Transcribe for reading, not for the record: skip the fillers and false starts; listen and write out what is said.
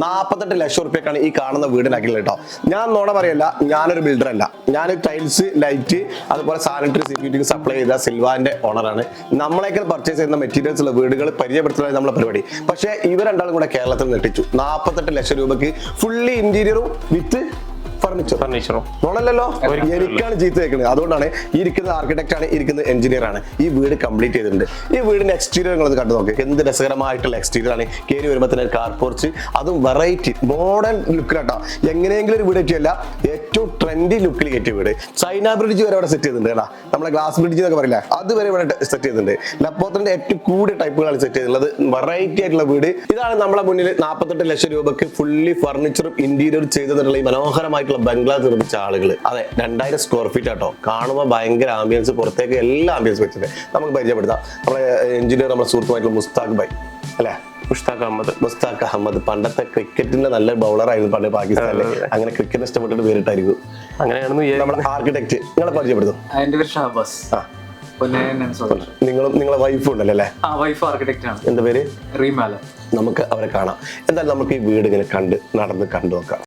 48 ലക്ഷം റുപ്യക്കാണ് ഈ കാണുന്ന വീടിനാക്കിയുള്ളത് കേട്ടോ. ഞാൻ നോണ പറയല്ല, ഞാനൊരു ബിൽഡർ അല്ല. ഞാൻ ടൈൽസ്, ലൈറ്റ്, അതുപോലെ സാനിറ്ററി സെക്യൂരിറ്റി സപ്ലൈ ചെയ്ത സിൽവാന്റെ ഓണറാണ്. നമ്മളേക്കാൾ പർച്ചേസ് ചെയ്യുന്ന മെറ്റീരിയൽസ് ഉള്ള വീടുകൾ പരിചയപ്പെടുത്തുന്നത് നമ്മളെ പരിപാടി. പക്ഷേ ഇവർ രണ്ടാളും കൂടെ കേരളത്തിൽ നെട്ടിച്ചു 48 ലക്ഷം രൂപക്ക് ഫുള്ളി ഇന്റീരിയറും വിത്ത് ഫർണിച്ചറും നോണല്ലോ. എനിക്കാണ് ചീത്ത വെക്കുന്നത്. അതുകൊണ്ടാണ് ഈ ഇരിക്കുന്ന ആർക്കിടെക്ട് ആണ്, ഇരിക്കുന്ന എഞ്ചിനീയർ ആണ്. ഈ വീട് കംപ്ലീറ്റ് ചെയ്തിട്ടുണ്ട്. ഈ വീടിന്റെ എക്സ്റ്റീരിയർ നിങ്ങൾ കണ്ടു നോക്കി, എന്ത് രസകരമായിട്ടുള്ള എക്സ്റ്റീരിയർ ആണ്. കയറി വരുമ്പോൾ തന്നെ കാർ പോർച്ച്, അതും വെറൈറ്റി മോഡേൺ ലുക്കിലാട്ടോ. എങ്ങനെയെങ്കിലും ഒരു വീട് പറ്റിയല്ല, ഏറ്റവും ട്രെൻഡി ലുക്കിൽ കയറ്റിയ വീട്. ചൈന ബ്രിഡ്ജ് വരെ ഇവിടെ സെറ്റ് ചെയ്തിട്ടുണ്ട് കേട്ടോ. നമ്മളെ ഗ്ലാസ് ബ്രിഡ്ജ് എന്നൊക്കെ പറയില്ല, അതുവരെ ഇവിടെ സെറ്റ് ചെയ്തിട്ടുണ്ട്. ലപ്പോത്തിന്റെ ഏറ്റവും കൂടിയ ടൈപ്പുകളാണ് സെറ്റ് ചെയ്തിട്ടുള്ളത്. വെറൈറ്റി ആയിട്ടുള്ള വീട് ഇതാണ്. നമ്മളെ മുന്നിൽ 48 ലക്ഷം രൂപക്ക് ഫുള്ളി ഫർണിച്ചറും ഇന്റീരിയറും ചെയ്തിട്ടുള്ള ഈ മനോഹരമായിട്ടുള്ള ബംഗ്ലാവ് നിർമ്മിച്ച ആളുകൾ. അതെ, 2000 സ്ക്വയർ ഫീറ്റ് ആട്ടോ. കാണുമ്പോൾ ഭയങ്കര ആംബിയൻസ്, പുറത്തേക്ക് എല്ലാ ആംബിയൻസ് വെച്ചിട്ട് നമുക്ക് പരിചയപ്പെടുത്താം. നമ്മളെ എഞ്ചിനീയർ, നമ്മുടെ സുഹൃത്തുമായിട്ടുള്ള മുസ്താഖ് ഭായ് അല്ലെ, മുസ്താഖ് അഹമ്മദ്. പണ്ടത്തെ ക്രിക്കറ്റിന്റെ നല്ല ബൗളർ ആയിരുന്നു പണ്ട് പാകിസ്ഥാനിലെ. അങ്ങനെ ക്രിക്കറ്റ് ഇഷ്ടപ്പെട്ടിട്ട് പേരിട്ടായിരിക്കും. അങ്ങനെയാണ് നമ്മുടെ ആർക്കിടെക്ട്. നിങ്ങളെ പരിചയപ്പെടുത്തും. നിങ്ങളെ വൈഫ് ഉണ്ടല്ലേ? വൈഫ് ആർക്കിടെക്ട് ആണ്. എന്താ പേര്? റീമാല. നമുക്ക് അവരെ കാണാം. എന്തായാലും നമുക്ക് ഈ വീട് ഇങ്ങനെ നടന്ന് കണ്ടു നോക്കാം.